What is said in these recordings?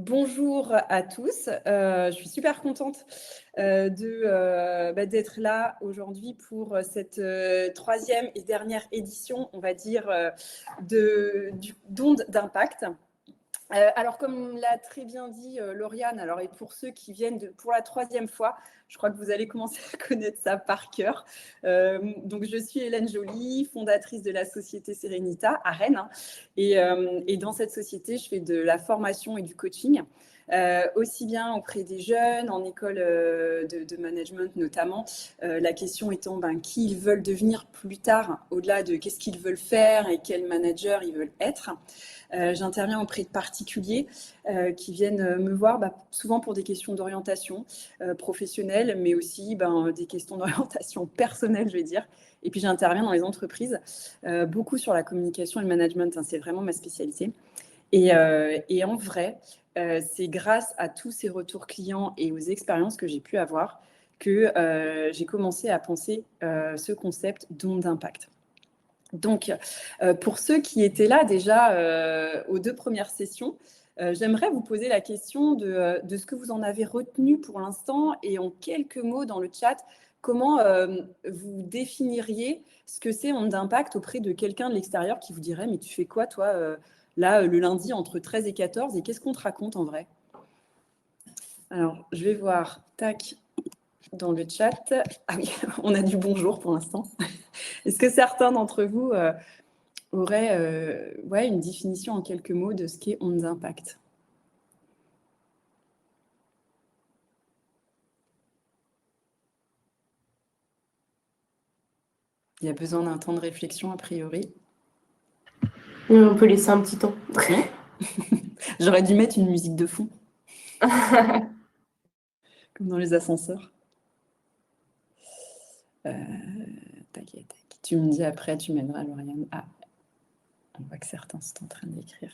Bonjour à tous, je suis super contente d'être là aujourd'hui pour cette troisième et dernière édition, on va dire, d'ondes d'impact. Alors, comme l'a très bien dit Lauriane, alors, et pour ceux qui viennent pour la troisième fois, je crois que vous allez commencer à connaître ça par cœur. Donc, je suis Hélène Joly, fondatrice de la société Serenita à Rennes. Et dans cette société, je fais de la formation et du coaching, aussi bien auprès des jeunes, en école de management notamment. La question étant qui ils veulent devenir plus tard, au-delà de qu'est-ce qu'ils veulent faire et quel manager ils veulent être. J'interviens auprès de particuliers qui viennent me voir souvent pour des questions d'orientation professionnelle, mais aussi des questions d'orientation personnelle, je vais dire. Et puis j'interviens dans les entreprises, beaucoup sur la communication et le management, c'est vraiment ma spécialité. Et en vrai, c'est grâce à tous ces retours clients et aux expériences que j'ai pu avoir que j'ai commencé à penser ce concept d'onde d'impact. Donc, pour ceux qui étaient là déjà aux 2 premières sessions, j'aimerais vous poser la question de ce que vous en avez retenu pour l'instant et en quelques mots dans le chat, comment vous définiriez ce que c'est onde d'impact auprès de quelqu'un de l'extérieur qui vous dirait « mais tu fais quoi toi là le lundi entre 13 et 14 et qu'est-ce qu'on te raconte en vrai ?» Alors, je vais voir, tac, dans le chat. Ah oui, on a du bonjour pour l'instant. Est-ce que certains d'entre vous aurait une définition en quelques mots de ce qu'est ondes d'impact? Il y a besoin d'un temps de réflexion a priori. Oui, on peut laisser un petit temps. J'aurais dû mettre une musique de fond. Comme dans les ascenseurs. Tac. Tu me dis après, tu m'aideras, Lauriane. Ah, on voit que certains sont en train d'écrire.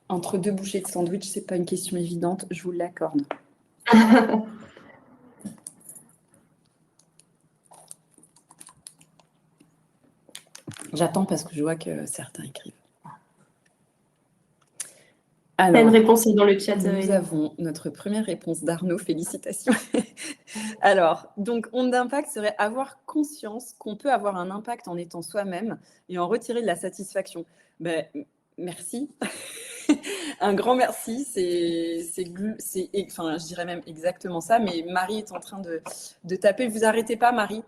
Entre 2 bouchées de sandwich, c'est pas une question évidente, je vous l'accorde. J'attends parce que je vois que certains écrivent. Alors, une réponse dans le chat. Nous avons notre première réponse d'Arnaud, félicitations. Alors, donc, onde d'impact serait avoir conscience qu'on peut avoir un impact en étant soi-même et en retirer de la satisfaction. Merci. Un grand merci. Enfin, je dirais même exactement ça, mais Marie est en train de taper. Vous arrêtez pas, Marie.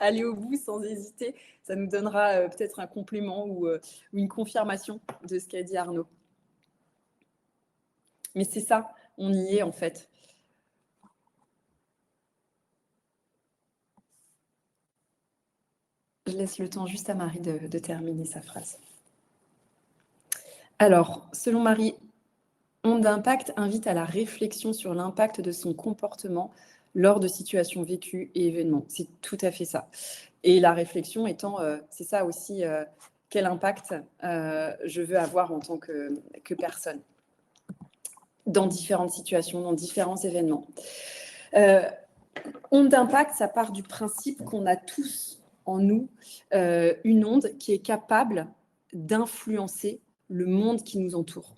Allez au bout sans hésiter. Ça nous donnera peut-être un complément ou une confirmation de ce qu'a dit Arnaud. Mais c'est ça, on y est en fait. Je laisse le temps juste à Marie de terminer sa phrase. Alors, selon Marie, onde d'impact invite à la réflexion sur l'impact de son comportement lors de situations vécues et événements. C'est tout à fait ça. Et la réflexion étant, c'est ça aussi, quel impact je veux avoir en tant que personne dans différentes situations, dans différents événements. Onde d'impact, ça part du principe qu'on a tous en nous une onde qui est capable d'influencer le monde qui nous entoure.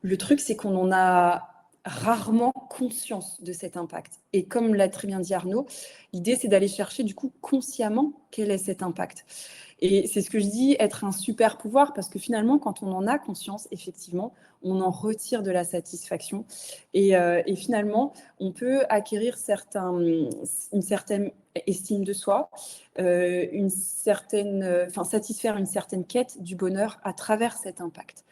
Le truc, c'est qu'on en a rarement conscience de cet impact. Et comme l'a très bien dit Arnaud, l'idée, c'est d'aller chercher du coup consciemment quel est cet impact. Et c'est ce que je dis, être un super pouvoir, parce que finalement, quand on en a conscience, effectivement, on en retire de la satisfaction. Et finalement, on peut acquérir une certaine estime de soi, satisfaire une certaine quête du bonheur à travers cet impact.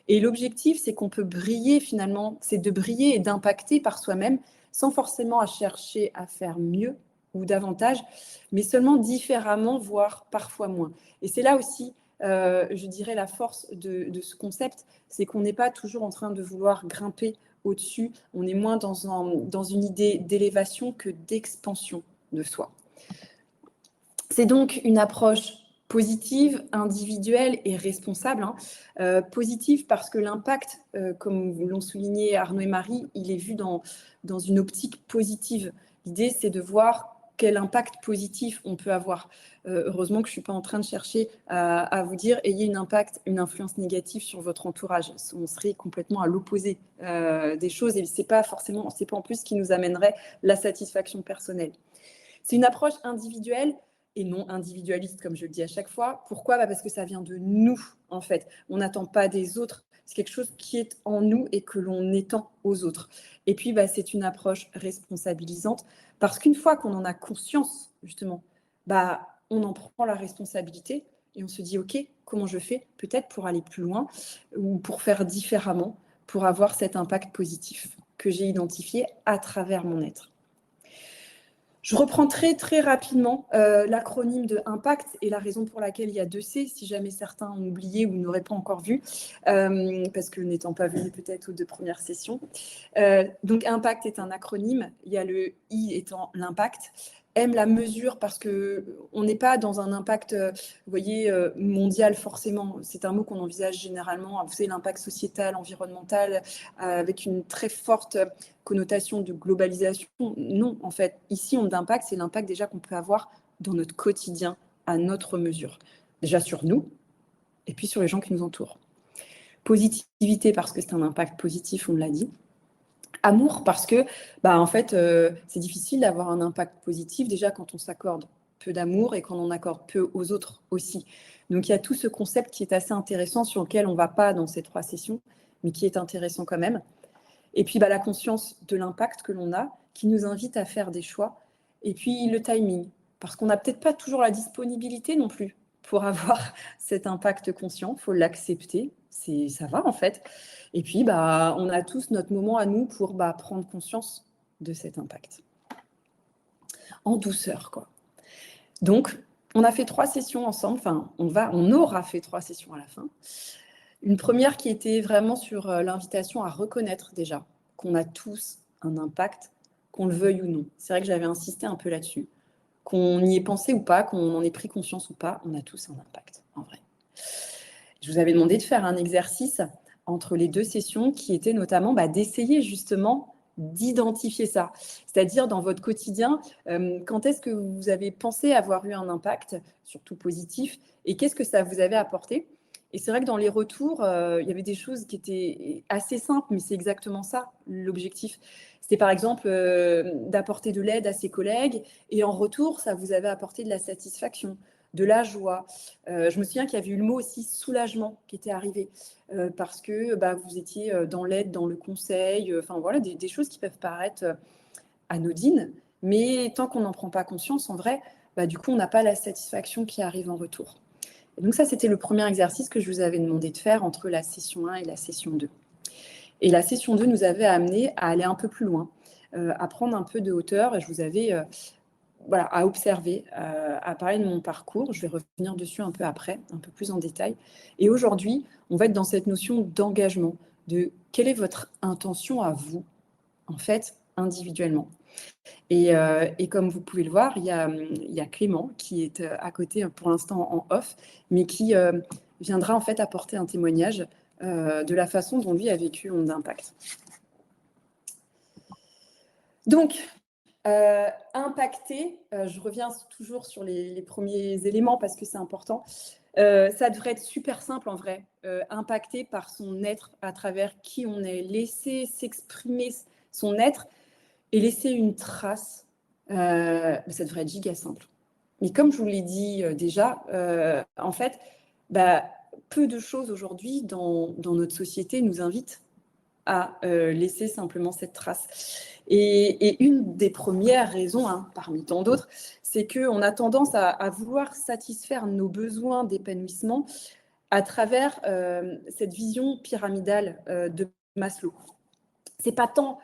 Et l'objectif, c'est qu'on peut briller finalement, c'est de briller et d'impacter par soi-même, sans forcément à chercher à faire mieux ou davantage, mais seulement différemment, voire parfois moins. Et c'est là aussi, je dirais, la force de ce concept, c'est qu'on n'est pas toujours en train de vouloir grimper au-dessus, on est moins dans une idée d'élévation que d'expansion de soi. C'est donc une approche Positive, individuelle et responsable. Positive parce que l'impact, comme l'ont souligné Arnaud et Marie, il est vu dans une optique positive. L'idée, c'est de voir quel impact positif on peut avoir. Heureusement que je ne suis pas en train de chercher à vous dire ayez une influence négative sur votre entourage. On serait complètement à l'opposé des choses et c'est pas en plus ce qui nous amènerait la satisfaction personnelle. C'est une approche individuelle et non individualiste, comme je le dis à chaque fois. Pourquoi ? Parce que ça vient de nous, en fait. On n'attend pas des autres. C'est quelque chose qui est en nous et que l'on étend aux autres. Et puis, c'est une approche responsabilisante parce qu'une fois qu'on en a conscience, justement, on en prend la responsabilité et on se dit, OK, comment je fais peut-être pour aller plus loin ou pour faire différemment, pour avoir cet impact positif que j'ai identifié à travers mon être. Je reprends très rapidement l'acronyme de IMPACT et la raison pour laquelle il y a 2 C, si jamais certains ont oublié ou n'auraient pas encore vu, parce que n'étant pas venus peut-être aux 2 premières sessions. Donc IMPACT est un acronyme, il y a le I étant l'impact, M la mesure parce qu'on n'est pas dans un impact, vous voyez, mondial forcément. C'est un mot qu'on envisage généralement, vous savez, l'impact sociétal, environnemental, avec une très forte connotation de globalisation. Non, en fait, ici, on d'impact, c'est l'impact déjà qu'on peut avoir dans notre quotidien à notre mesure. Déjà sur nous, et puis sur les gens qui nous entourent. Positivité, parce que c'est un impact positif, on l'a dit. Amour, parce que, en fait, c'est difficile d'avoir un impact positif, déjà quand on s'accorde peu d'amour et qu'on en accorde peu aux autres aussi. Donc, il y a tout ce concept qui est assez intéressant, sur lequel on ne va pas dans ces 3 sessions, mais qui est intéressant quand même. Et puis, la conscience de l'impact que l'on a, qui nous invite à faire des choix. Et puis, le timing, parce qu'on n'a peut-être pas toujours la disponibilité non plus pour avoir cet impact conscient. Il faut l'accepter, ça va en fait. Et puis, on a tous notre moment à nous pour prendre conscience de cet impact. En douceur, quoi. Donc, on a fait 3 sessions ensemble. Enfin, on aura fait 3 sessions à la fin. Une première qui était vraiment sur l'invitation à reconnaître déjà qu'on a tous un impact, qu'on le veuille ou non. C'est vrai que j'avais insisté un peu là-dessus. Qu'on y ait pensé ou pas, qu'on en ait pris conscience ou pas, on a tous un impact, en vrai. Je vous avais demandé de faire un exercice entre les 2 sessions qui était notamment d'essayer justement d'identifier ça. C'est-à-dire dans votre quotidien, quand est-ce que vous avez pensé avoir eu un impact, surtout positif, et qu'est-ce que ça vous avait apporté ? Et c'est vrai que dans les retours, il y avait des choses qui étaient assez simples, mais c'est exactement ça, l'objectif. C'était par exemple d'apporter de l'aide à ses collègues, et en retour, ça vous avait apporté de la satisfaction, de la joie. Je me souviens qu'il y avait eu le mot aussi soulagement qui était arrivé, parce que vous étiez dans l'aide, dans le conseil, voilà, des choses qui peuvent paraître anodines, mais tant qu'on n'en prend pas conscience, en vrai, du coup, on n'a pas la satisfaction qui arrive en retour. Et donc ça, c'était le premier exercice que je vous avais demandé de faire entre la session 1 et la session 2. Et la session 2 nous avait amené à aller un peu plus loin, à prendre un peu de hauteur, et je vous avais à observer, à parler de mon parcours. Je vais revenir dessus un peu après, un peu plus en détail. Et aujourd'hui, on va être dans cette notion d'engagement, de quelle est votre intention à vous, en fait, individuellement. Et comme vous pouvez le voir, il y a Clément qui est à côté pour l'instant en off, mais qui viendra en fait apporter un témoignage de la façon dont lui a vécu Onde d'Impact. Donc, impacter, je reviens toujours sur les premiers éléments parce que c'est important. Ça devrait être super simple en vrai. Impacter par son être à travers qui on est, laisser s'exprimer son être et laisser une trace, ça devrait être giga simple. Mais comme je vous l'ai dit déjà, en fait, peu de choses aujourd'hui dans notre société nous invitent à laisser simplement cette trace. Et une des premières raisons, parmi tant d'autres, c'est qu'on a tendance à vouloir satisfaire nos besoins d'épanouissement à travers cette vision pyramidale de Maslow. C'est pas tant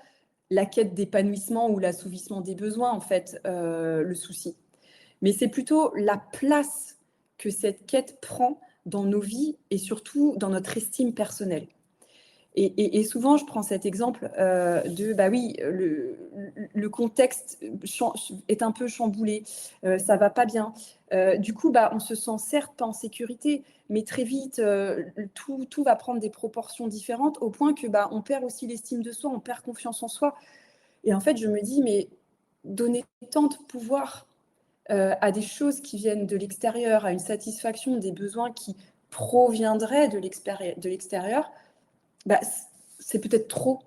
la quête d'épanouissement ou l'assouvissement des besoins, en fait, le souci. Mais c'est plutôt la place que cette quête prend dans nos vies et surtout dans notre estime personnelle. Et souvent, je prends cet exemple bah oui, le contexte est un peu chamboulé, ça va pas bien. Du coup, bah, on se sent certes pas en sécurité, mais très vite, tout va prendre des proportions différentes au point que bah, on perd aussi l'estime de soi, on perd confiance en soi. Et en fait, je me dis, mais donner tant de pouvoir à des choses qui viennent de l'extérieur, à une satisfaction des besoins qui proviendraient de l'extérieur, bah, c'est peut-être trop.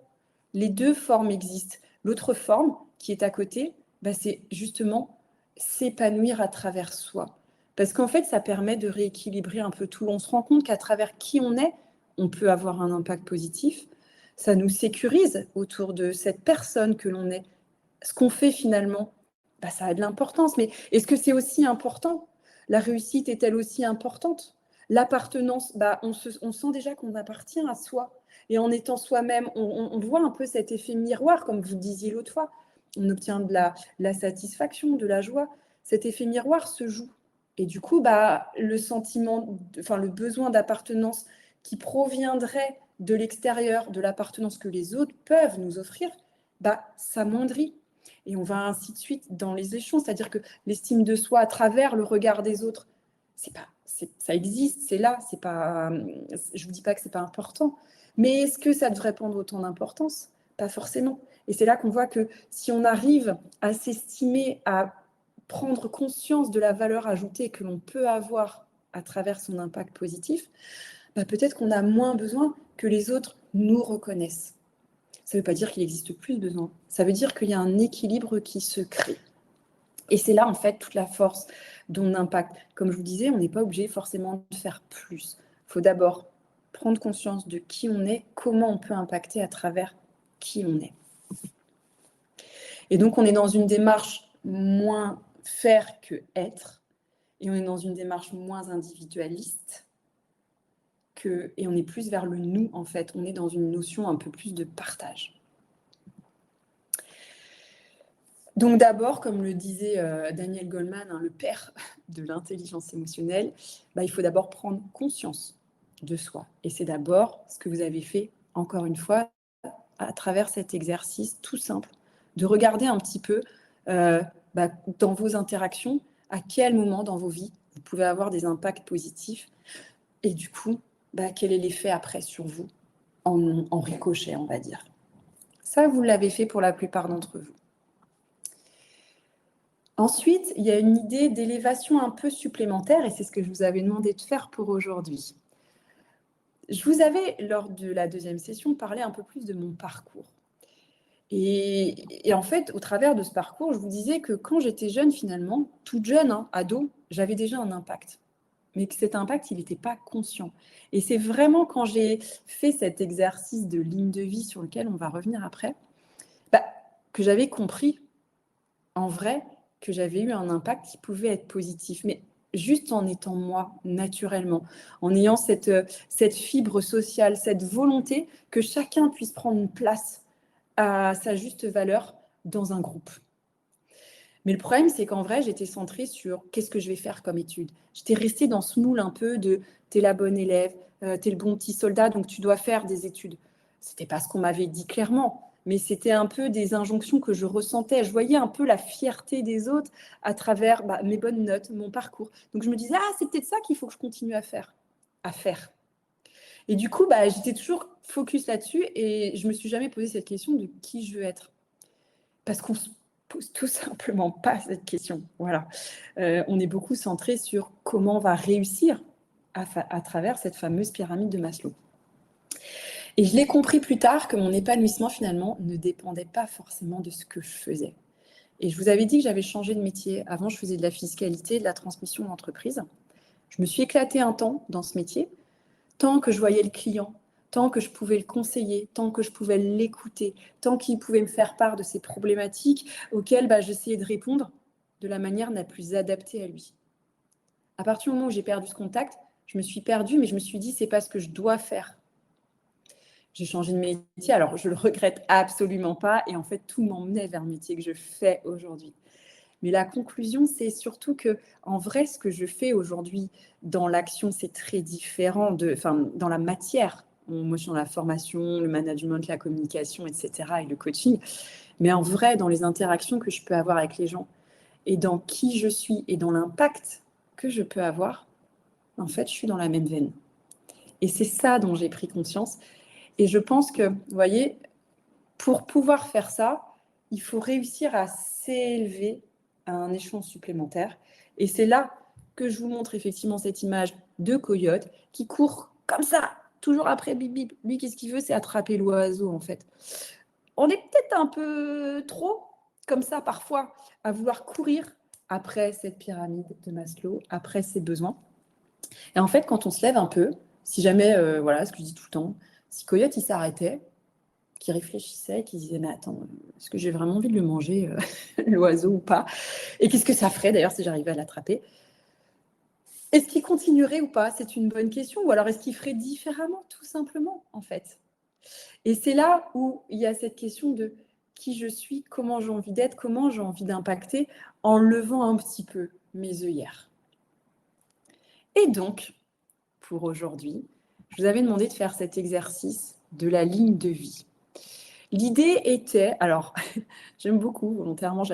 Les deux formes existent. L'autre forme, qui est à côté, bah, c'est justement s'épanouir à travers soi. Parce qu'en fait, ça permet de rééquilibrer un peu tout. On se rend compte qu'à travers qui on est, on peut avoir un impact positif. Ça nous sécurise autour de cette personne que l'on est. Ce qu'on fait finalement, bah, ça a de l'importance. Mais est-ce que c'est aussi important? La réussite est-elle aussi importante? L'appartenance, bah, on sent déjà qu'on appartient à soi. Et en étant soi-même, on voit un peu cet effet miroir, comme vous disiez l'autre fois. On obtient de la satisfaction, de la joie. Cet effet miroir se joue. Et du coup, bah, le sentiment, enfin le besoin d'appartenance qui proviendrait de l'extérieur, de l'appartenance que les autres peuvent nous offrir, bah, ça mondrit. Et on va ainsi de suite dans les échanges, c'est-à-dire que l'estime de soi à travers le regard des autres, ça existe, c'est là, c'est pas, je vous dis pas que c'est pas important, mais est-ce que ça devrait prendre autant d'importance? Pas forcément. Et c'est là qu'on voit que si on arrive à s'estimer, à prendre conscience de la valeur ajoutée que l'on peut avoir à travers son impact positif, bah peut-être qu'on a moins besoin que les autres nous reconnaissent. Ça ne veut pas dire qu'il n'existe plus de besoin. Ça veut dire qu'il y a un équilibre qui se crée. Et c'est là, en fait, toute la force d'un impact. Comme je vous disais, on n'est pas obligé forcément de faire plus. Il faut d'abord prendre conscience de qui on est, comment on peut impacter à travers qui on est. Et donc, on est dans une démarche moins faire que être. Et on est dans une démarche moins individualiste. Et on est plus vers le nous, en fait. On est dans une notion un peu plus de partage. Donc d'abord, comme le disait Daniel Goleman, le père de l'intelligence émotionnelle, bah, il faut d'abord prendre conscience de soi. Et c'est d'abord ce que vous avez fait, encore une fois, à travers cet exercice tout simple, de regarder un petit peu bah, dans vos interactions, à quel moment dans vos vies vous pouvez avoir des impacts positifs. Et du coup, bah, quel est l'effet après sur vous en ricochet, on va dire. Ça, vous l'avez fait pour la plupart d'entre vous. Ensuite, il y a une idée d'élévation un peu supplémentaire, et c'est ce que je vous avais demandé de faire pour aujourd'hui. Je vous avais, lors de la deuxième session, parlé un peu plus de mon parcours. Et en fait, au travers de ce parcours, je vous disais que quand j'étais jeune, finalement, toute jeune, ado, j'avais déjà un impact. Mais que cet impact, il n'était pas conscient. Et c'est vraiment quand j'ai fait cet exercice de ligne de vie sur lequel on va revenir après, que j'avais compris, en vrai, que j'avais eu un impact qui pouvait être positif. Mais juste en étant moi, naturellement, en ayant cette fibre sociale, cette volonté que chacun puisse prendre une place à sa juste valeur dans un groupe. Mais le problème, c'est qu'en vrai, j'étais centrée sur qu'est-ce que je vais faire comme étude. J'étais restée dans ce moule un peu de t'es la bonne élève, t'es le bon petit soldat, donc tu dois faire des études. C'était pas ce qu'on m'avait dit clairement, mais c'était un peu des injonctions que je ressentais. Je voyais un peu la fierté des autres à travers mes bonnes notes, mon parcours. Donc je me disais, c'est peut-être ça qu'il faut que je continue à faire. Et du coup, j'étais toujours focus là-dessus et je me suis jamais posé cette question de qui je veux être. Parce qu'on se pose tout simplement pas cette question. Voilà. On est beaucoup centré sur comment on va réussir à travers cette fameuse pyramide de Maslow. Et je l'ai compris plus tard que mon épanouissement, finalement, ne dépendait pas forcément de ce que je faisais. Et je vous avais dit que j'avais changé de métier. Avant, je faisais de la fiscalité, de la transmission d'entreprise. Je me suis éclatée un temps dans ce métier, tant que je voyais le client, tant que je pouvais le conseiller, tant que je pouvais l'écouter, tant qu'il pouvait me faire part de ses problématiques auxquelles j'essayais de répondre de la manière la plus adaptée à lui. À partir du moment où j'ai perdu ce contact, je me suis perdue, mais je me suis dit, c'est pas ce que je dois faire. J'ai changé de métier, alors je le regrette absolument pas, et en fait, tout m'emmenait vers le métier que je fais aujourd'hui. Mais la conclusion, c'est surtout que, en vrai, ce que je fais aujourd'hui dans l'action, c'est très différent dans la matière. Moi, je suis dans la formation, le management, la communication, etc. et le coaching. Mais en vrai, dans les interactions que je peux avoir avec les gens et dans qui je suis et dans l'impact que je peux avoir, en fait, je suis dans la même veine. Et c'est ça dont j'ai pris conscience. Et je pense que, vous voyez, pour pouvoir faire ça, il faut réussir à s'élever à un échelon supplémentaire. Et c'est là que je vous montre effectivement cette image de coyote qui court comme ça, toujours après bip bip. Lui, qu'est-ce qu'il veut? C'est attraper l'oiseau, en fait. On est peut-être un peu trop comme ça parfois à vouloir courir après cette pyramide de Maslow, après ses besoins. Et en fait, quand on se lève un peu, si jamais, voilà, ce que je dis tout le temps, si Coyote, il s'arrêtait, qu'il réfléchissait, qu'il disait, mais attends, est-ce que j'ai vraiment envie de le manger, l'oiseau ou pas? Et qu'est-ce que ça ferait d'ailleurs si j'arrivais à l'attraper? Est-ce qu'il continuerait ou pas? C'est une bonne question. Ou alors est-ce qu'il ferait différemment, tout simplement, en fait? Et c'est là où il y a cette question de qui je suis, comment j'ai envie d'être, comment j'ai envie d'impacter en levant un petit peu mes œillères. Et donc, pour aujourd'hui, je vous avais demandé de faire cet exercice de la ligne de vie. L'idée était, alors j'aime beaucoup, volontairement,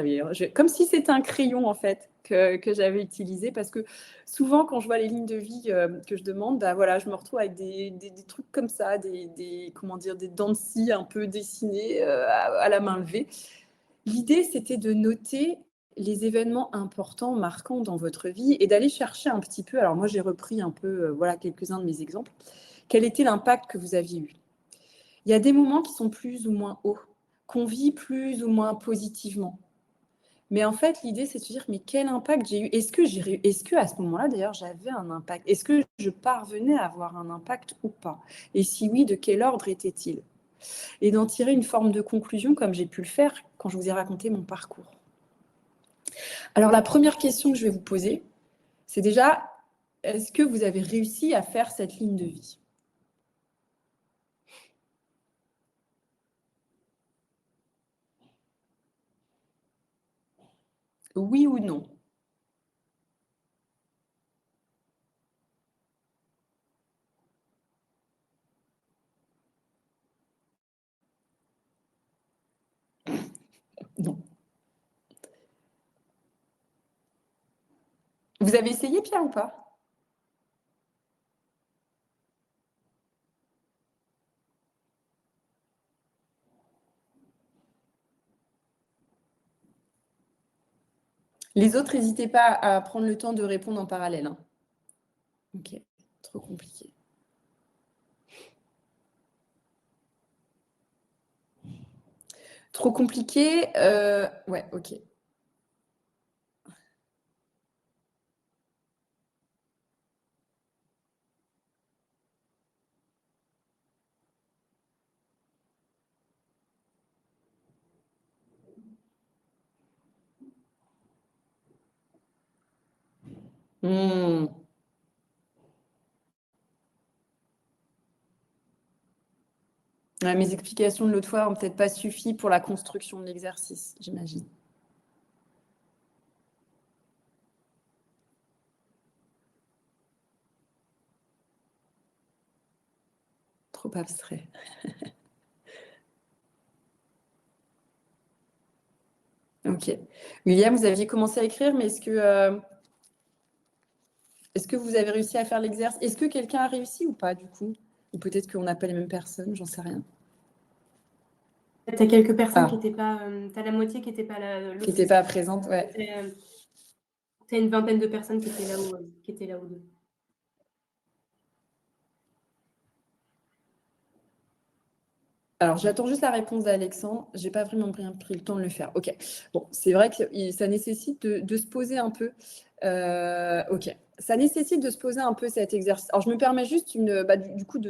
comme si c'était un crayon en fait que j'avais utilisé parce que souvent quand je vois les lignes de vie que je demande, bah voilà, je me retrouve avec des trucs comme ça, comment dire, des dents de scie un peu dessinées à la main levée. L'idée c'était de noter les événements importants, marquants dans votre vie et d'aller chercher un petit peu, alors moi j'ai repris un peu voilà quelques-uns de mes exemples, quel était l'impact que vous aviez eu. Il y a des moments qui sont plus ou moins hauts, qu'on vit plus ou moins positivement. Mais en fait, l'idée, c'est de se dire, mais quel impact j'ai eu? Est-ce que à ce moment-là, d'ailleurs, j'avais un impact? Est-ce que je parvenais à avoir un impact ou pas? Et si oui, de quel ordre était-il? Et d'en tirer une forme de conclusion, comme j'ai pu le faire quand je vous ai raconté mon parcours. Alors, la première question que je vais vous poser, c'est déjà, est-ce que vous avez réussi à faire cette ligne de vie? Oui ou non? Non. Vous avez essayé, Pierre, ou pas? Les autres, n'hésitez pas à prendre le temps de répondre en parallèle. Hein. Ok, trop compliqué. Trop compliqué, ouais, ok. Hmm. Ouais, mes explications de l'autre fois n'ont peut-être pas suffi pour la construction de l'exercice, j'imagine. Trop abstrait. Ok. William, vous aviez commencé à écrire, mais est-ce que vous avez réussi à faire l'exercice? Est-ce que quelqu'un a réussi ou pas, du coup? Ou peut-être qu'on n'a pas les mêmes personnes, j'en sais rien. Tu as quelques personnes qui Ah, n'étaient pas. Tu as la moitié qui n'était pas là. qui n'était pas présente, ouais. Tu as une vingtaine de personnes qui étaient là ou deux. Alors, j'attends juste la réponse d'Alexandre. Je n'ai pas vraiment pris le temps de le faire. Ok. Bon, c'est vrai que ça nécessite de se poser un peu. Ok. Ça nécessite de se poser un peu cet exercice. Alors, je me permets juste du coup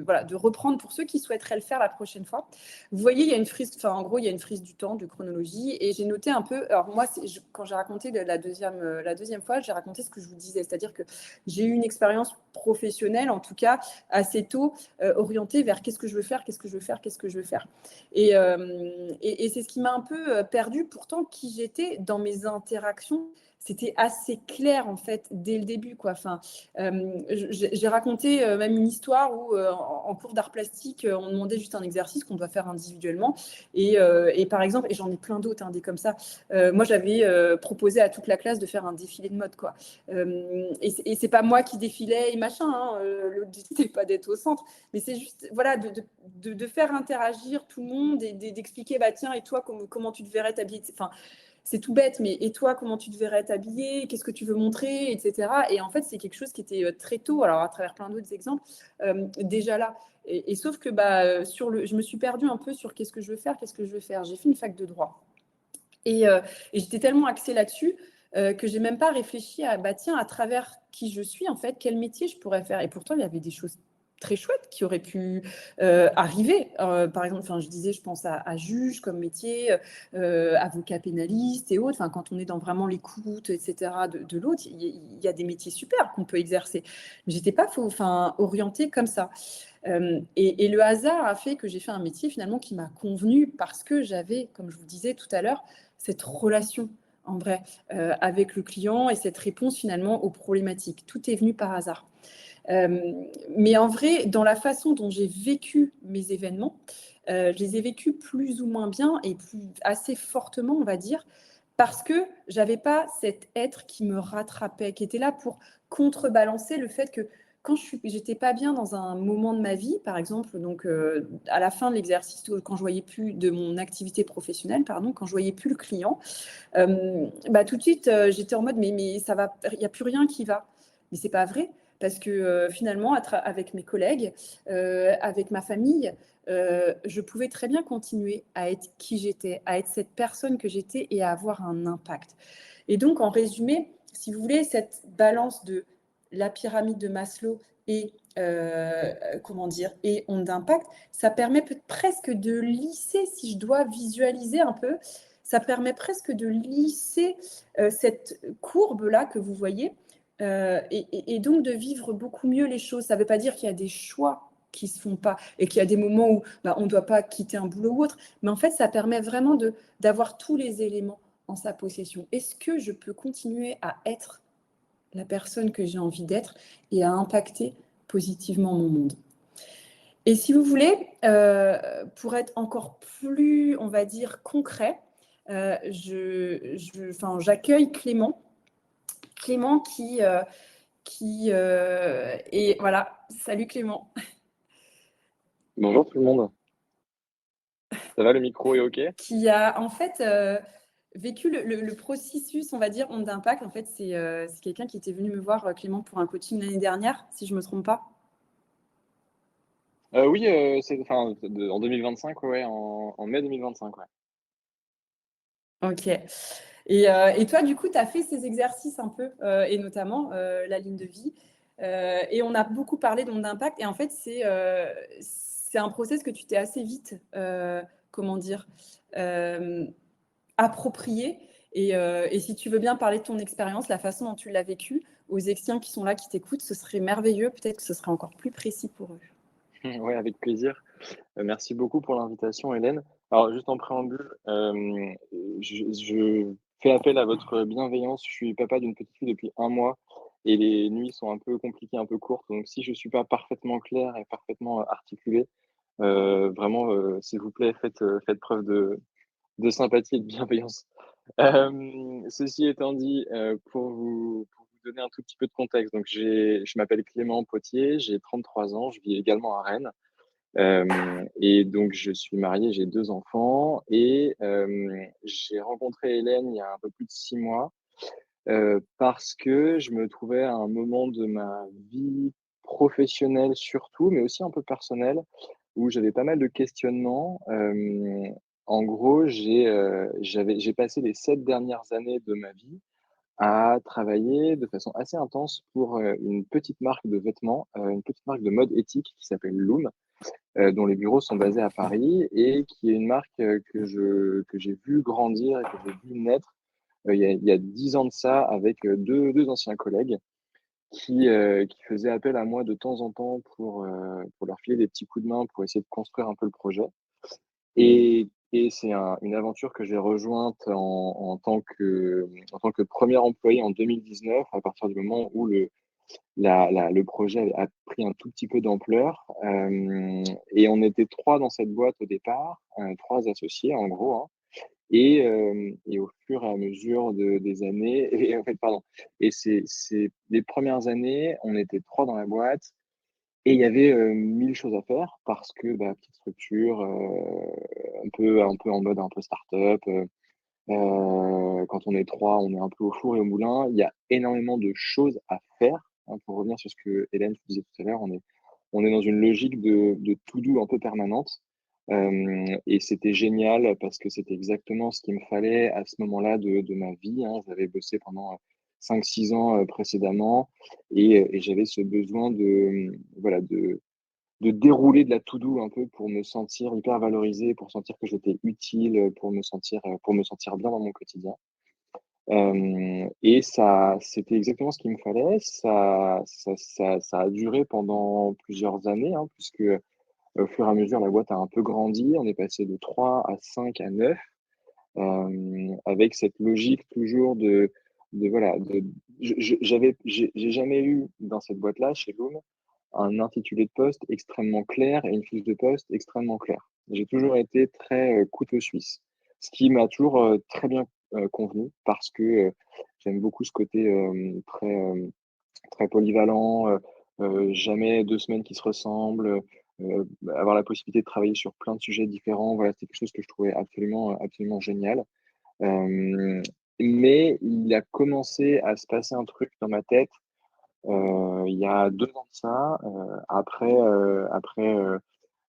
voilà, de reprendre pour ceux qui souhaiteraient le faire la prochaine fois. Vous voyez, il y a une frise, enfin, en gros, il y a une frise du temps, de chronologie. Et j'ai noté un peu. Alors, moi, quand j'ai raconté la deuxième fois, j'ai raconté ce que je vous disais. C'est-à-dire que j'ai eu une expérience professionnelle, en tout cas, assez tôt, orientée vers qu'est-ce que je veux faire, qu'est-ce que je veux faire, qu'est-ce que je veux faire. Et c'est ce qui m'a un peu perdue, pourtant, qui j'étais dans mes interactions c'était assez clair en fait dès le début, quoi. Enfin, j'ai raconté même une histoire où en cours d'art plastique, on demandait juste un exercice qu'on doit faire individuellement. Et par exemple, et j'en ai plein d'autres, hein, des comme ça. Moi, j'avais proposé à toute la classe de faire un défilé de mode, quoi. Et c'est pas moi qui défilais et machin. Hein, l'objectif n'est pas d'être au centre, mais c'est juste, voilà, de faire interagir tout le monde et d'expliquer, bah tiens, et toi, comment tu te verrais t'habiller. Enfin, c'est tout bête, mais et toi, comment tu te verrais t'habiller? Qu'est-ce que tu veux montrer, etc. Et en fait, c'est quelque chose qui était très tôt, alors à travers plein d'autres exemples, déjà là. Et sauf que bah, je me suis perdue un peu sur qu'est-ce que je veux faire, qu'est-ce que je veux faire. J'ai fait une fac de droit. Et j'étais tellement axée là-dessus que j'ai même pas réfléchi à, bah tiens, à travers qui je suis, en fait, quel métier je pourrais faire. Et pourtant, il y avait des choses très chouettes qui auraient pu arriver. Par exemple, je disais, je pense à juge comme métier, avocat pénaliste et autres. Enfin, quand on est dans vraiment l'écoute, etc., de l'autre, il y a des métiers super qu'on peut exercer. Mais j'étais pas orientée comme ça. Et le hasard a fait que j'ai fait un métier finalement qui m'a convenu parce que j'avais, comme je vous disais tout à l'heure, cette relation en vrai avec le client et cette réponse finalement aux problématiques. Tout est venu par hasard. Mais en vrai, dans la façon dont j'ai vécu mes événements, je les ai vécus plus ou moins bien et assez fortement, on va dire, parce que j'avais pas cet être qui me rattrapait, qui était là pour contrebalancer le fait que quand j'étais pas bien dans un moment de ma vie, par exemple, donc à la fin de l'exercice, quand je voyais plus de mon activité professionnelle, pardon, quand je voyais plus le client, bah, tout de suite j'étais en mode mais ça va, il y a plus rien qui va. Mais c'est pas vrai parce que finalement avec mes collègues, avec ma famille, je pouvais très bien continuer à être qui j'étais, à être cette personne que j'étais et à avoir un impact. Et donc, en résumé, si vous voulez, cette balance de la pyramide de Maslow et comment dire, et onde d'impact, ça permet presque de lisser, si je dois visualiser un peu, ça permet presque de lisser cette courbe-là que vous voyez et donc de vivre beaucoup mieux les choses. Ça ne veut pas dire qu'il y a des choix qui ne se font pas et qu'il y a des moments où bah, on ne doit pas quitter un boulot ou autre, mais en fait, ça permet vraiment d'avoir tous les éléments en sa possession. Est-ce que je peux continuer à être la personne que j'ai envie d'être et à impacter positivement mon monde? Et si vous voulez, pour être encore plus, on va dire, concret, j'accueille Clément. Clément qui et voilà, salut Clément. Bonjour tout le monde. Ça va, le micro est OK? Qui a en fait vécu le processus, on va dire, onde d'impact. En fait, c'est quelqu'un qui était venu me voir, Clément, pour un coaching l'année dernière, si je ne me trompe pas. Oui, en 2025, ouais, en mai 2025, ouais. Ok. Et toi, du coup, tu as fait ces exercices un peu, et notamment la ligne de vie. Et on a beaucoup parlé d'onde d'impact. Et en fait, c'est un process que tu t'es assez vite, comment dire, approprié. Et si tu veux bien parler de ton expérience, la façon dont tu l'as vécu, aux Extiens qui sont là, qui t'écoutent, ce serait merveilleux. Peut-être que ce serait encore plus précis pour eux. Ouais, avec plaisir. Merci beaucoup pour l'invitation, Hélène. Alors, juste en préambule, je fais appel à votre bienveillance. Je suis papa d'une petite fille depuis 1 mois et les nuits sont un peu compliquées, un peu courtes. Donc, si je suis pas parfaitement clair et parfaitement articulé, vraiment, s'il vous plaît, faites preuve de sympathie et de bienveillance. Ceci étant dit, pour vous donner un tout petit peu de contexte, donc je m'appelle Clément Potier, j'ai 33 ans, je vis également à Rennes. Et donc je suis marié, j'ai 2 enfants et j'ai rencontré Hélène il y a un peu plus de 6 mois, parce que je me trouvais à un moment de ma vie professionnelle surtout, mais aussi un peu personnelle, où j'avais pas mal de questionnements. En gros, j'ai passé les 7 dernières années de ma vie à travailler de façon assez intense pour, une petite marque de vêtements, une petite marque de mode éthique qui s'appelle Loom, dont les bureaux sont basés à Paris et qui est une marque, que j'ai vu grandir et que j'ai vu naître, il y a 10 ans de ça avec, deux anciens collègues qui faisaient appel à moi de temps en temps pour leur filer des petits coups de main pour essayer de construire un peu le projet. Et et c'est une aventure que j'ai rejointe en tant que premier employé en 2019, à partir du moment où le projet a pris un tout petit peu d'ampleur. Et on était trois dans cette boîte au départ, trois associés en gros, hein. Et au fur et à mesure des années, et en fait, pardon, et c'est les premières années, on était trois dans la boîte et il y avait 1000 choses à faire parce que bah, petite structure, un peu en mode un peu start-up. Quand on est 3, on est un peu au four et au moulin. Il y a énormément de choses à faire, hein, pour revenir sur ce que Hélène disait tout à l'heure, on est dans une logique de to-do un peu permanente. Et c'était génial parce que c'était exactement ce qu'il me fallait à ce moment-là de ma vie, hein. J'avais bossé pendant 5-6 ans précédemment et j'avais ce besoin voilà, de dérouler de la to-do un peu pour me sentir hyper valorisé, pour sentir que j'étais utile, pour me sentir bien dans mon quotidien. Et ça, c'était exactement ce qu'il me fallait. Ça a duré pendant plusieurs années, hein, puisque au fur et à mesure, la boîte a un peu grandi. On est passé de 3 à 5 à 9, avec cette logique toujours voilà, j'ai jamais eu dans cette boîte-là, chez Loom, un intitulé de poste extrêmement clair et une fiche de poste extrêmement claire. J'ai toujours été très couteau suisse, ce qui m'a toujours très bien convenu parce que j'aime beaucoup ce côté très polyvalent, jamais 2 semaines qui se ressemblent, avoir la possibilité de travailler sur plein de sujets différents. Voilà, c'est quelque chose que je trouvais absolument génial. Euh, mais il a commencé à se passer un truc dans ma tête il y a 2 ans de ça, après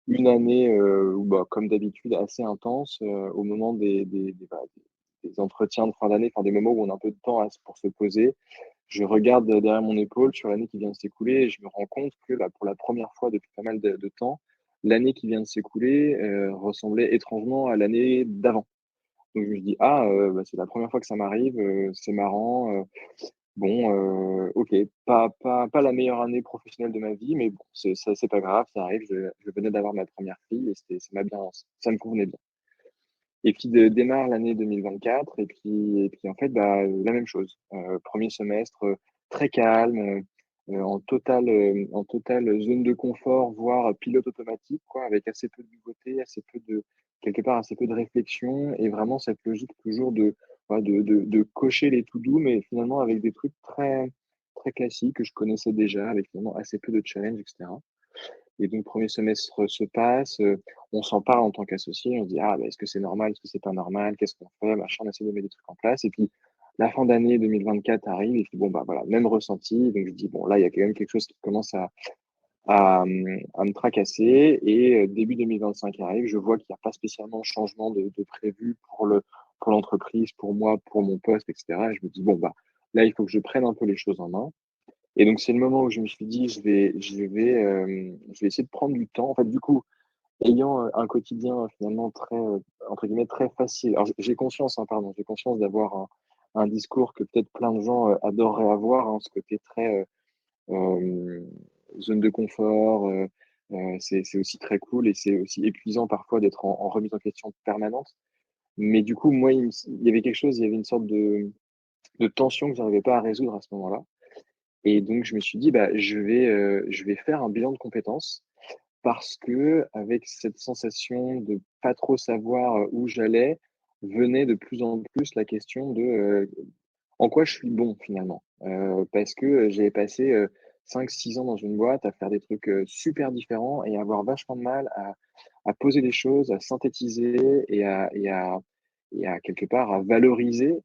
une année où, bah, comme d'habitude, assez intense au moment des entretiens de fin d'année, enfin des moments où on a un peu de temps pour se poser. Je regarde derrière mon épaule sur l'année qui vient de s'écouler et je me rends compte que là, pour la première fois depuis pas mal de temps, l'année qui vient de s'écouler ressemblait étrangement à l'année d'avant. Donc je me dis, ah, bah, c'est la première fois que ça m'arrive, c'est marrant. Bon, OK, pas la meilleure année professionnelle de ma vie, mais bon, c'est pas grave, ça arrive. Je venais d'avoir ma première fille et ça m'a bien ça me convenait bien. Et puis démarre l'année 2024 et puis en fait, bah, la même chose. 1er semestre, très calme, en totale zone de confort, voire pilote automatique quoi, avec assez peu de nouveautés, quelque part assez peu de réflexion et vraiment cette logique toujours voilà, de cocher les to do, mais finalement avec des trucs très très classiques que je connaissais déjà, avec finalement assez peu de challenge et cetera. Et donc, premier semestre se passe, on s'en parle en tant qu'associé, on se dit: «Ah, bah, est-ce que c'est normal? Est-ce que c'est pas normal? Qu'est-ce qu'on fait?» Machin, on essaie de mettre des trucs en place et puis la fin d'année 2024 arrive et puis bon, bah, voilà, même ressenti. Donc je dis: «Bon, là, il y a quand même quelque chose qui commence à me tracasser» et début 2025 arrive, je vois qu'il y a pas spécialement de changement de prévu pour l'entreprise, pour moi, pour mon poste et cetera et je me dis: «Bon, bah, là, il faut que je prenne un peu les choses en main». Et donc, c'est le moment où je me suis dit, je vais essayer de prendre du temps. En fait, du coup, ayant un quotidien finalement très, entre guillemets, très facile. Alors, j'ai conscience, hein, pardon, j'ai conscience d'avoir un discours que peut-être plein de gens adoreraient avoir, hein, ce côté très zone de confort. C'est aussi très cool et c'est aussi épuisant parfois d'être en remise en question permanente. Mais du coup, moi, il y avait quelque chose, il y avait une sorte de tension que je n'arrivais pas à résoudre à ce moment-là. Et donc je me suis dit: «Bah, je vais faire un bilan de compétences» parce que avec cette sensation de pas trop savoir, où j'allais, venait de plus en plus la question en quoi je suis bon finalement? Parce que, j'avais passé, 5-6 ans dans une boîte à faire des trucs, super différents et à avoir vachement de mal à poser les choses, à synthétiser et à quelque part à valoriser,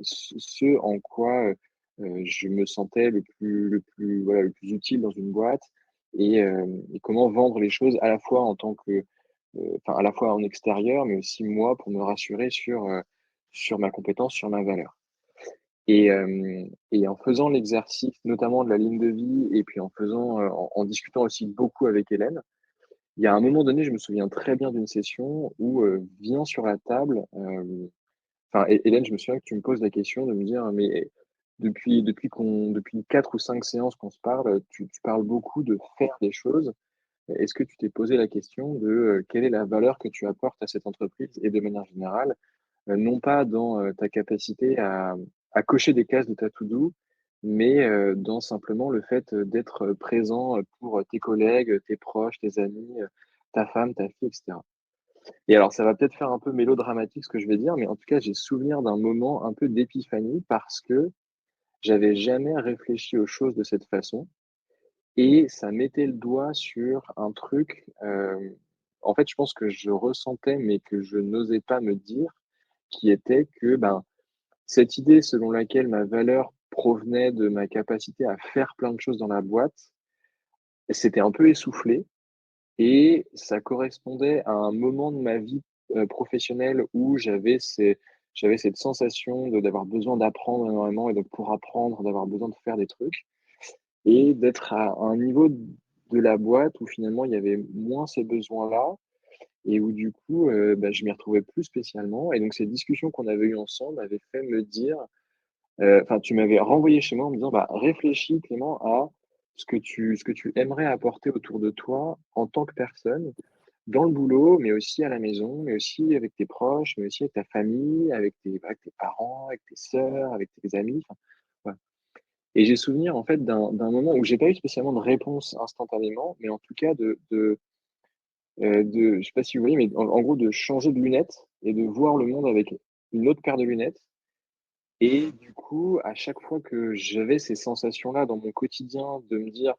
ce en quoi, je me sentais voilà, le plus utile dans une boîte et comment vendre les choses à la fois en tant que, enfin, à la fois en extérieur, mais aussi moi pour me rassurer sur ma compétence, sur ma valeur. Et en faisant l'exercice, notamment de la ligne de vie et puis en discutant aussi beaucoup avec Hélène, il y a un moment donné, je me souviens très bien d'une session où, vient sur la table, enfin Hélène, je me souviens que tu me poses la question de me dire: «Mais depuis 4 ou 5 séances qu'on se parle, tu parles beaucoup de faire des choses, est-ce que tu t'es posé la question de, quelle est la valeur que tu apportes à cette entreprise et de manière générale, non pas dans, ta capacité à cocher des cases de ta to-do, mais, dans simplement le fait, d'être, présent, pour, tes collègues, tes proches, tes amis, ta femme, ta fille et cetera. Et alors ça va peut-être faire un peu mélodramatique ce que je vais dire, mais en tout cas, j'ai souvenir d'un moment un peu d'épiphanie parce que j'avais jamais réfléchi aux choses de cette façon et ça mettait le doigt sur un truc, en fait, je pense que je ressentais, mais que je n'osais pas me dire, qui était que, ben, cette idée selon laquelle ma valeur provenait de ma capacité à faire plein de choses dans la boîte, c'était un peu essoufflé et ça correspondait à un moment de ma vie, professionnelle où j'avais cette sensation de d'avoir besoin d'apprendre énormément et donc pour apprendre, d'avoir besoin de faire des trucs et d'être à un niveau de la boîte où finalement il y avait moins ces besoins-là et où du coup, bah, je m'y retrouvais plus spécialement et donc ces discussions qu'on avait eues ensemble m'avaient fait me dire, enfin tu m'avais renvoyé chez moi en me disant: «Bah, réfléchis Clément à ce que tu aimerais apporter autour de toi en tant que personne, dans le boulot, mais aussi à la maison, mais aussi avec tes proches, mais aussi avec ta famille, avec tes parents, avec tes sœurs, avec tes amis», enfin, voilà. Et j'ai souvenir en fait d'un moment où j'ai pas eu spécialement de réponse instantanément, mais en tout cas je sais pas si vous voyez, mais en gros de changer de lunettes et de voir le monde avec une autre paire de lunettes et du coup, à chaque fois que j'avais ces sensations-là dans mon quotidien de me dire: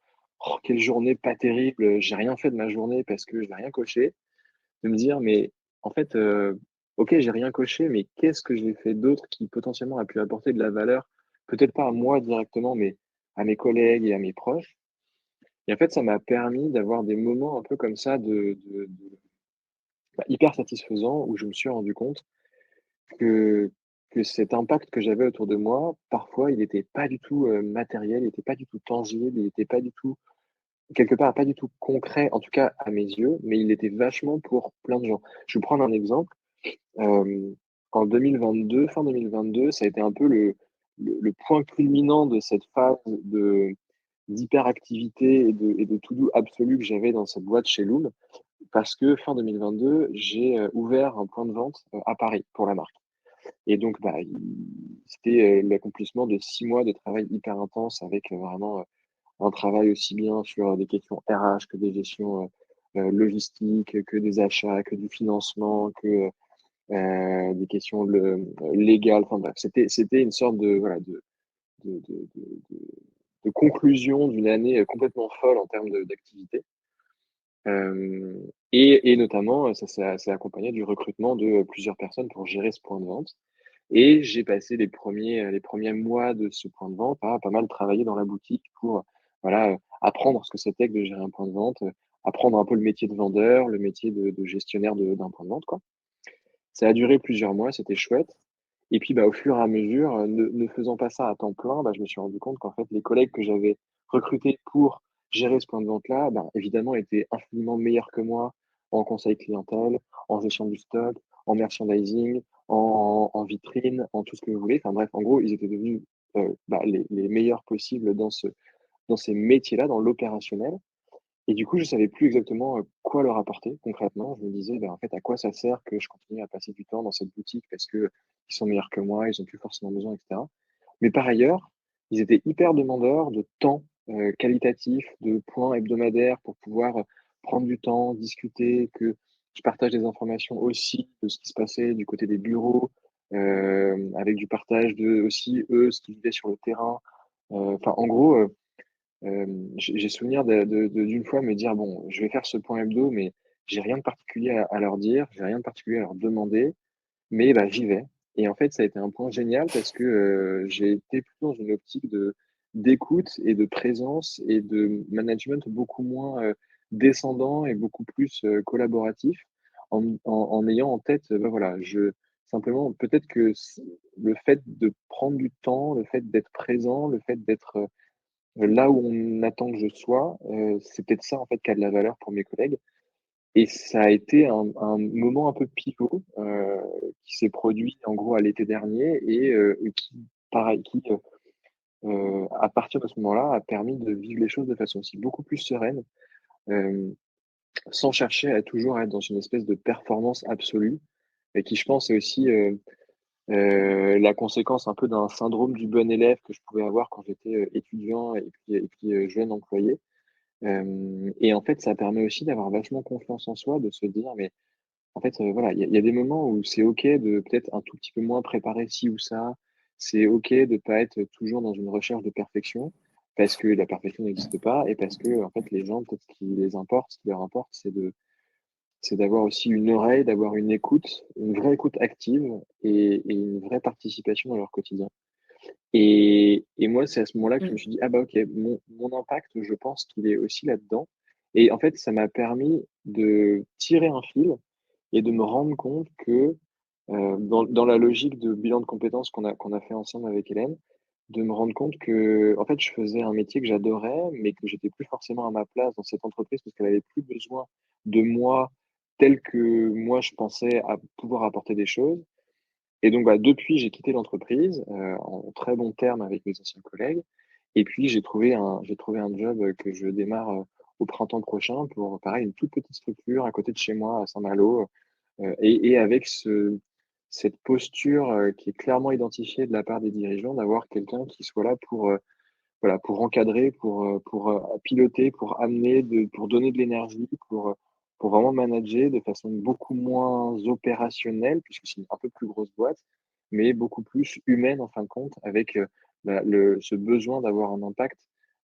«Oh quelle journée pas terrible, j'ai rien fait de ma journée parce que je n'ai rien coché», de me dire: «Mais en fait, OK, j'ai rien coché, mais qu'est-ce que j'ai fait d'autre qui potentiellement a pu apporter de la valeur?» Peut-être pas à moi directement, mais à mes collègues et à mes proches et en fait, ça m'a permis d'avoir des moments un peu comme ça bah, hyper satisfaisants où je me suis rendu compte que que cet impact que j'avais autour de moi, parfois, il était pas du tout, matériel, il était pas du tout tangible, il était pas du tout quelque part, pas du tout concret, en tout cas à mes yeux, mais il était vachement pour plein de gens. Je vais vous prendre un exemple. Hem, En 2022, fin 2022, ça a été un peu le point culminant de cette phase d'hyperactivité et de to-do absolu que j'avais dans cette boîte chez Loom. Parce que fin 2022, j'ai, ouvert un point de vente, à Paris pour la marque et donc bah, c'était, l'accomplissement de 6 mois de travail hyper intense avec, vraiment, un travail aussi bien sur, des questions RH que des gestions, logistiques, que des achats, que du financement, que, des questions légales, enfin bref, c'était une sorte de voilà, de de de de de conclusion d'une année, complètement folle en termes d'activité. Hem et notamment, ça s'est accompagné du recrutement de plusieurs personnes pour gérer ce point de vente et j'ai passé les premiers mois de ce point de vente à pas mal travailler dans la boutique pour, voilà, apprendre ce que c'était que de gérer un point de vente, apprendre un peu le métier de vendeur, le métier de gestionnaire d'un point de vente, quoi. Ça a duré plusieurs mois, c'était chouette et puis, bah, au fur et à mesure, ne faisant pas ça à temps plein, bah, je me suis rendu compte qu'en fait, les collègues que j'avais recrutés pour gérer ce point de vente-là, ben, évidemment, étaient infiniment meilleurs que moi en conseil clientèle, en gestion du stock, en merchandising, en vitrine, en tout ce que vous voulez. Enfin bref, en gros, ils étaient devenus, bah, les meilleurs possibles dans ces métiers-là, dans l'opérationnel et du coup, je savais plus exactement, quoi leur apporter concrètement. Je me disais: «Ben, en fait, à quoi ça sert que je continue à passer du temps dans cette boutique parce qu'ils sont meilleurs que moi, ils ont plus forcément besoin» et cetera. Mais par ailleurs, ils étaient hyper demandeurs de temps, qualitatif, de points hebdomadaires pour pouvoir, prendre du temps, discuter, que je partage des informations aussi de ce qui se passait du côté des bureaux, avec du partage de aussi, eux, ce qu'ils vivaient sur le terrain. Enfin, en gros, j'ai souvenir d'une fois me dire: «Bon, je vais faire ce point hebdo, mais j'ai rien de particulier à leur dire, j'ai rien de particulier à leur demander, mais bah, j'y vais» et en fait, ça a été un point génial parce que, j'ai été plutôt dans une optique d'écoute et de présence et de management beaucoup moins, descendant et beaucoup plus, collaboratif en ayant en tête, bah, voilà, je simplement peut-être que le fait de prendre du temps, le fait d'être présent, le fait d'être, là où on attend que je sois, c'est peut-être ça en fait qui a de la valeur pour mes collègues et ça a été un moment un peu pivot, qui s'est produit en gros à l'été dernier et qui pareil, à partir de ce moment-là, a permis de vivre les choses de façon aussi beaucoup plus sereine. Hem sans chercher à toujours être dans une espèce de performance absolue et qui, je pense, est aussi, la conséquence un peu d'un syndrome du bon élève que je pouvais avoir quand j'étais, étudiant et puis, jeune employé. Et en fait, ça permet aussi d'avoir vachement confiance en soi, de se dire: «Mais en fait, voilà, il y a des moments où c'est OK de peut-être un tout petit peu moins préparer ci ou ça. C'est OK de pas être toujours dans une recherche de perfection, parce que la perfection n'existe pas et parce que en fait, les gens, peut-être ce qui les importe, ce qui leur importe, c'est d'avoir aussi une oreille, d'avoir une écoute, une vraie écoute active et une vraie participation dans leur quotidien. Et moi, c'est à ce moment-là que je me Mmh. suis dit: «Ah bah, OK, mon impact, je pense qu'il est aussi là-dedans». Et en fait, ça m'a permis de tirer un fil et de me rendre compte que, dans la logique de bilan de compétences qu'on a fait ensemble avec Hélène, de me rendre compte que en fait, je faisais un métier que j'adorais, mais que j'étais plus forcément à ma place dans cette entreprise parce qu'elle avait plus besoin de moi tel que moi je pensais à pouvoir apporter des choses. Et donc, bah, depuis, j'ai quitté l'entreprise, en très bons termes avec mes anciens collègues. Et puis j'ai trouvé un job, que je démarre, au printemps prochain pour pareil, une toute petite structure à côté de chez moi à Saint-Malo, et avec cette posture, qui est clairement identifiée de la part des dirigeants, d'avoir quelqu'un qui soit là pour, voilà, pour encadrer, pour piloter, pour amener, pour donner de l'énergie, pour vraiment manager de façon beaucoup moins opérationnelle, puisque c'est une un peu plus grosse boîte, mais beaucoup plus humaine en fin de compte avec, bah, ce besoin d'avoir un impact,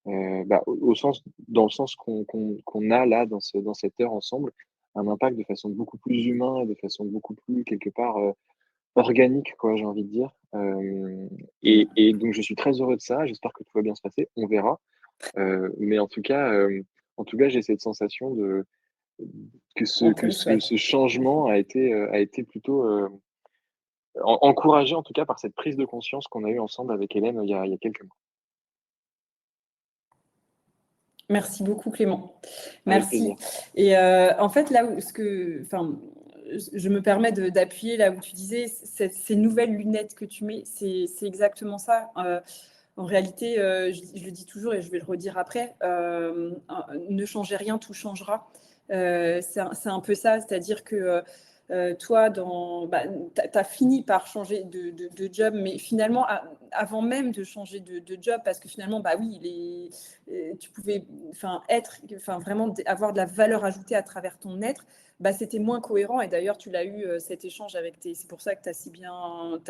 bah, au sens dans le sens qu'on a là dans cette heure ensemble, un impact de façon beaucoup plus humain et de façon beaucoup plus quelque part, organique quoi, j'ai envie de dire. Et donc je suis très heureux de ça, j'espère que tout va bien se passer, on verra. Mais en tout cas, j'ai cette sensation de que ce On te que le ce souhaite. ce changement a été plutôt, encouragé en tout cas par cette prise de conscience qu'on a eue ensemble avec Hélène, il y a quelques mois. Merci beaucoup Clément. Avec plaisir. Merci. Et en fait, là où enfin, je me permets d'appuyer là où tu disais, ces nouvelles lunettes que tu mets, c'est exactement ça. En réalité, je le dis toujours et je vais le redire après, ne changez rien, tout changera. C'est un peu ça, c'est-à-dire que toi, bah, tu as fini par changer de job, mais finalement, avant même de changer de job, parce que finalement, bah oui, tu pouvais vraiment avoir de la valeur ajoutée à travers ton être, bah, c'était moins cohérent. Et d'ailleurs, tu l'as eu cet échange avec c'est pour ça que tu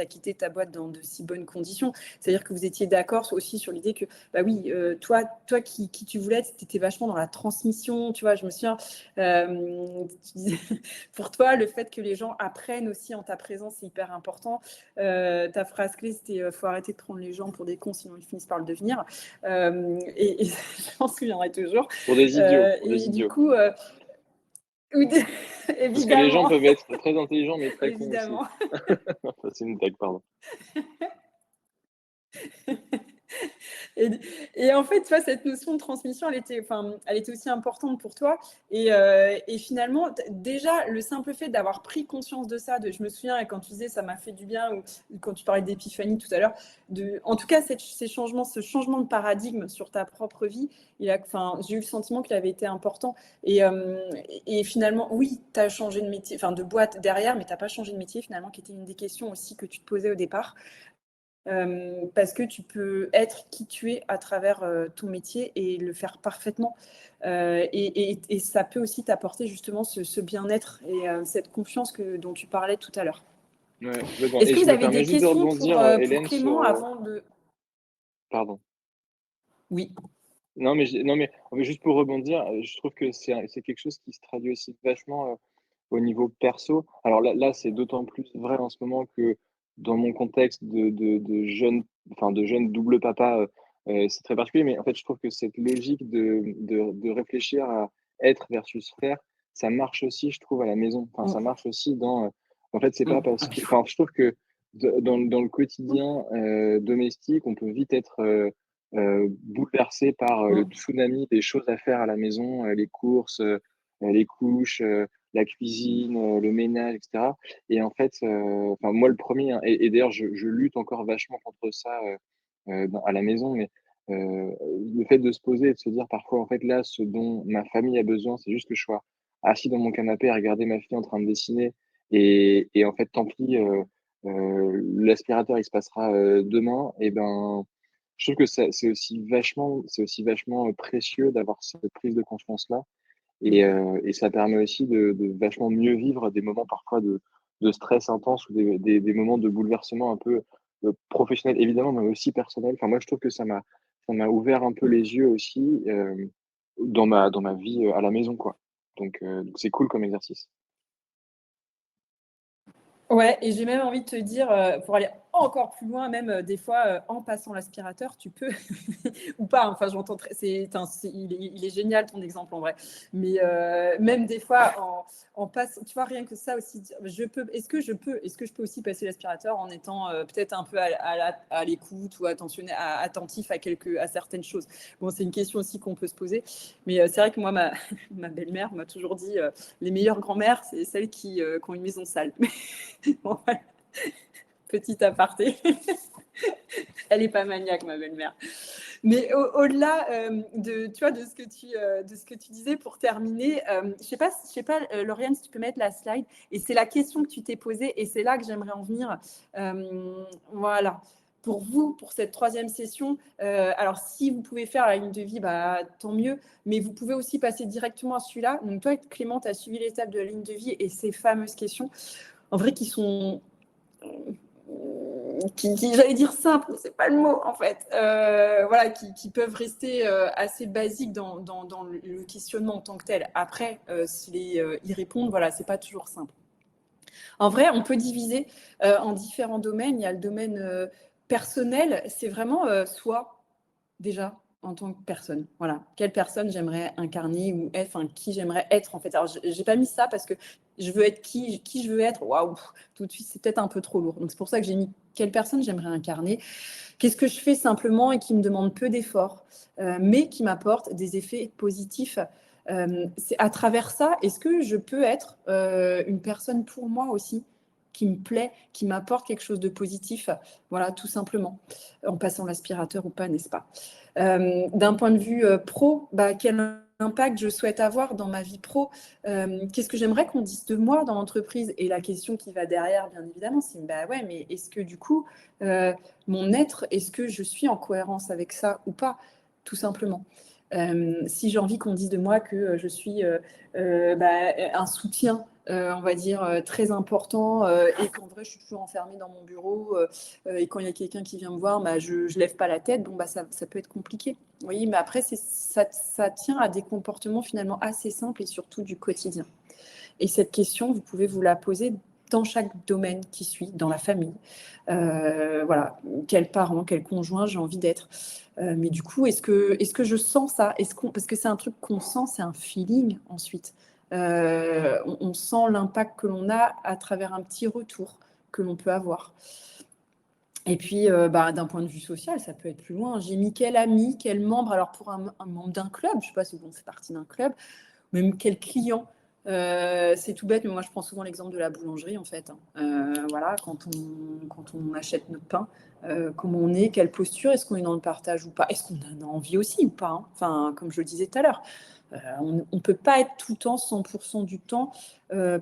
as quitté ta boîte dans de si bonnes conditions. C'est-à-dire que vous étiez d'accord aussi sur l'idée que, bah oui, toi qui tu voulais être, tu étais vachement dans la transmission. Tu vois, je me souviens, tu disais, pour toi, le fait que les gens apprennent aussi en ta présence, c'est hyper important. Ta phrase clé, c'était faut arrêter de prendre les gens pour des cons, sinon ils finissent par le devenir. Et je m'en souviendrai toujours. Pour des idiots, pour des Et du idiots. coup, Parce que les gens évidemment, peuvent être très intelligents, mais très cons aussi. évidemment. Ça, c'est une blague, pardon. Et, et en fait, tu vois, cette notion de transmission, elle était aussi importante pour toi. Et finalement, déjà, le simple fait d'avoir pris conscience de ça, je me souviens, et quand tu disais ça m'a fait du bien, ou quand tu parlais d'épiphanie tout à l'heure, en tout cas, ce changement de paradigme sur ta propre vie, j'ai eu le sentiment qu'il avait été important. Et finalement, oui, tu as changé de métier, enfin de boîte derrière, mais tu n'as pas changé de métier finalement, qui était une des questions aussi que tu te posais au départ. Parce que tu peux être qui tu es à travers ton métier et le faire parfaitement. Et ça peut aussi t'apporter justement ce bien-être et cette confiance dont tu parlais tout à l'heure. Ouais, complètement. Est-ce Et que je vous me avez permets des juste de questions rebondir, pour Hélène, Clément sur, avant de... pardon. Oui. Non, mais en fait, juste pour rebondir, je trouve que c'est quelque chose qui se traduit aussi vachement, au niveau perso. Alors là, c'est d'autant plus vrai en ce moment que dans mon contexte de jeune, enfin de jeune double papa, c'est très particulier. Mais en fait, je trouve que cette logique de réfléchir à être versus faire, ça marche aussi, je trouve, à la maison. Enfin, ça Mm. marche aussi en fait, c'est pas Mm. parce que enfin, je trouve que dans le quotidien, domestique, on peut vite être, bouleversé par, le Mm. tsunami des choses à faire à la maison, les courses, les couches, la cuisine, le ménage et cetera. Et en fait, enfin moi le premier, hein, et d'ailleurs je lutte encore vachement contre ça, à la maison, mais le fait de se poser et de se dire parfois en fait là ce dont ma famille a besoin, c'est juste que je sois assis dans mon canapé à regarder ma fille en train de dessiner et en fait, tant pis, l'aspirateur, il se passera, demain et ben, je trouve que c'est aussi vachement, précieux d'avoir cette prise de conscience-là et ça permet aussi de vachement mieux vivre des moments parfois de stress intense ou des moments de bouleversement un peu, professionnel évidemment, mais aussi personnel. Enfin moi je trouve que ça m'a ouvert un peu les yeux aussi, dans ma vie, à la maison quoi. Donc c'est cool comme exercice. Ouais, et j'ai même envie de te dire, pour aller encore plus loin, même des fois, en passant l'aspirateur, tu peux, ou pas, hein, enfin, j'entends très, il est génial ton exemple en vrai, mais même des fois, en passant, tu vois, rien que ça aussi, est-ce que je peux aussi passer l'aspirateur en étant peut-être un peu à l'écoute ou attentif à certaines choses. Bon, c'est une question aussi qu'on peut se poser, mais c'est vrai que moi, ma belle-mère m'a toujours dit, les meilleures grand-mères, c'est celles qui ont une maison sale. Bon, voilà. Petit aparté. Elle est pas maniaque, ma belle-mère. Mais au-delà tu vois, de ce que tu disais pour terminer, je sais pas, Lauriane, si tu peux mettre la slide. Et c'est la question que tu t'es posée, et c'est là que j'aimerais en venir. Voilà. Pour vous, pour cette troisième session, alors si vous pouvez faire la ligne de vie, bah, tant mieux, mais vous pouvez aussi passer directement à celui-là. Donc toi, Clément, tu as suivi l'étape de la ligne de vie et ces fameuses questions, en vrai, qui sont j'allais dire simple, mais c'est pas le mot en fait, voilà, qui peuvent rester assez basiques dans le questionnement en tant que tel. Après, y répondre, voilà, c'est pas toujours simple. En vrai, on peut diviser en différents domaines. Il y a le domaine personnel, c'est vraiment soi, déjà, en tant que personne. Voilà. Quelle personne j'aimerais incarner ou être, enfin, qui j'aimerais être, en fait. Alors, j'ai pas mis ça parce que je veux être qui je veux être. Waouh, tout de suite, c'est peut-être un peu trop lourd. Donc, c'est pour ça que j'ai mis quelle personne j'aimerais incarner. Qu'est-ce que je fais simplement et qui me demande peu d'efforts, mais qui m'apporte des effets positifs. C'est à travers ça, est-ce que je peux être une personne pour moi aussi qui me plaît, qui m'apporte quelque chose de positif, voilà, tout simplement, en passant l'aspirateur ou pas, n'est-ce pas? D'un point de vue pro, bah, quel impact je souhaite avoir dans ma vie pro, qu'est-ce que j'aimerais qu'on dise de moi dans l'entreprise? Et la question qui va derrière, bien évidemment, c'est bah ouais, mais est-ce que du coup, mon être, est-ce que je suis en cohérence avec ça ou pas, tout simplement. Si j'ai envie qu'on dise de moi que je suis bah, un soutien, on va dire, très important, et qu'en vrai, je suis toujours enfermée dans mon bureau, et quand il y a quelqu'un qui vient me voir, bah, je ne lève pas la tête, bon, bah, ça peut être compliqué. Oui, mais après, ça tient à des comportements finalement assez simples et surtout du quotidien. Et cette question, vous pouvez vous la poser dans chaque domaine qui suit, dans la famille. Voilà, quel parent, quel conjoint j'ai envie d'être. Mais du coup, est-ce que je sens ça? Parce que c'est un truc qu'on sent, c'est un feeling ensuite. On sent l'impact que l'on a à travers un petit retour que l'on peut avoir. Et puis, bah, d'un point de vue social, ça peut être plus loin. J'ai mis quel ami, quel membre, alors pour un membre d'un club, je ne sais pas si on fait partie d'un club, même quel client. C'est tout bête, mais moi je prends souvent l'exemple de la boulangerie en fait. Voilà, quand on achète notre pain, comment on est, quelle posture, est-ce qu'on est dans le partage ou pas, est-ce qu'on en a envie aussi ou pas, hein. Enfin, comme je le disais tout à l'heure, on ne peut pas être tout le temps, 100% du temps,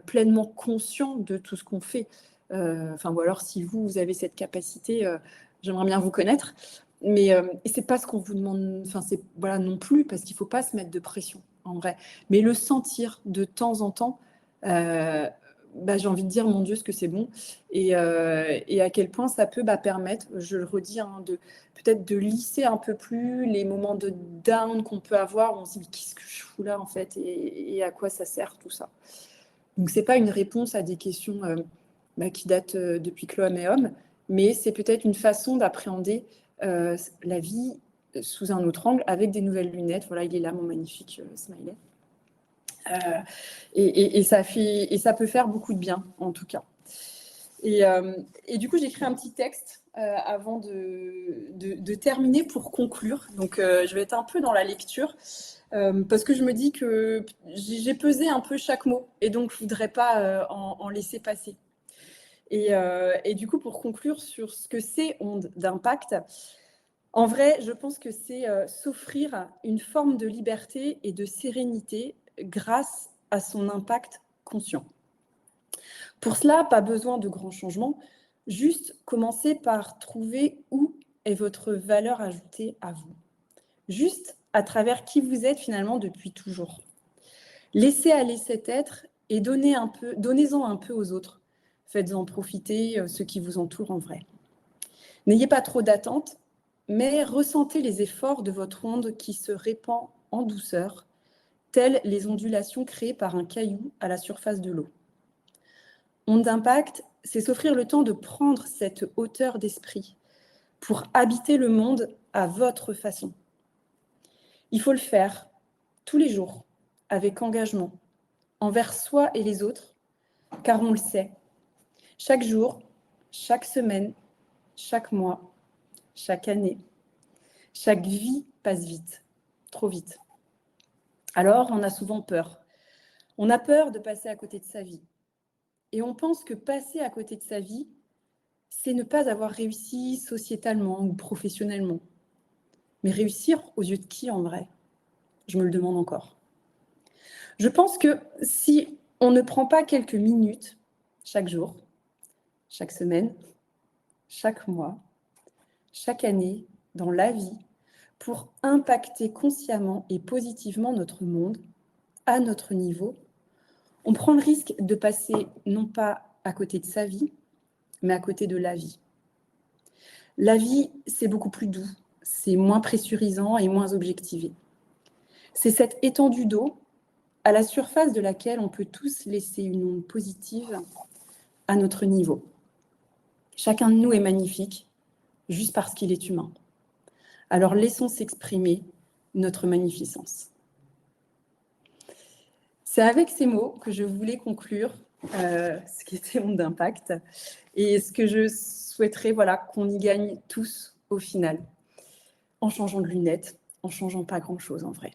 pleinement conscient de tout ce qu'on fait. Enfin, ou alors si vous avez cette capacité, j'aimerais bien vous connaître. Mais et c'est pas ce qu'on vous demande, enfin c'est voilà non plus, parce qu'il faut pas se mettre de pression en vrai. Mais le sentir de temps en temps, bah, j'ai envie de dire mon Dieu ce que c'est bon, et à quel point ça peut permettre, je le redis, hein, de peut-être de lisser un peu plus les moments de down qu'on peut avoir, où on se dit mais qu'est-ce que je fous là en fait, et à quoi ça sert tout ça. Donc c'est pas une réponse à des questions qui datent depuis Chloé et Homme, mais c'est peut-être une façon d'appréhender la vie sous un autre angle, avec des nouvelles lunettes. Voilà, il est là, mon magnifique smiley. Et ça peut faire beaucoup de bien, en tout cas. Et du coup, j'ai écrit un petit texte avant de terminer pour conclure. Donc, je vais être un peu dans la lecture parce que je me dis que j'ai pesé un peu chaque mot et donc je ne voudrais pas en laisser passer. Et du coup, pour conclure sur ce que c'est onde d'impact, en vrai, je pense que c'est s'offrir une forme de liberté et de sérénité grâce à son impact conscient. Pour cela, pas besoin de grands changements, juste commencer par trouver où est votre valeur ajoutée à vous. Juste à travers qui vous êtes finalement depuis toujours. Laissez aller cet être et donnez-en un peu aux autres. Faites-en profiter ceux qui vous entourent en vrai. N'ayez pas trop d'attentes, mais ressentez les efforts de votre onde qui se répand en douceur, telles les ondulations créées par un caillou à la surface de l'eau. Onde d'impact, c'est s'offrir le temps de prendre cette hauteur d'esprit pour habiter le monde à votre façon. Il faut le faire tous les jours, avec engagement, envers soi et les autres, car on le sait, chaque jour, chaque semaine, chaque mois, chaque année, chaque vie passe vite, trop vite. Alors, on a souvent peur. On a peur de passer à côté de sa vie. Et on pense que passer à côté de sa vie, c'est ne pas avoir réussi sociétalement ou professionnellement. Mais réussir aux yeux de qui en vrai? Je me le demande encore. Je pense que si on ne prend pas quelques minutes chaque jour, chaque semaine, chaque mois, chaque année, dans la vie, pour impacter consciemment et positivement notre monde, à notre niveau, on prend le risque de passer non pas à côté de sa vie, mais à côté de la vie. La vie, c'est beaucoup plus doux, c'est moins pressurisant et moins objectivé. C'est cette étendue d'eau à la surface de laquelle on peut tous laisser une onde positive à notre niveau. Chacun de nous est magnifique, juste parce qu'il est humain. Alors laissons s'exprimer notre magnificence. C'est avec ces mots que je voulais conclure ce qui était Onde d'impact et ce que je souhaiterais qu'on y gagne tous au final, en changeant de lunettes, en changeant pas grand-chose en vrai.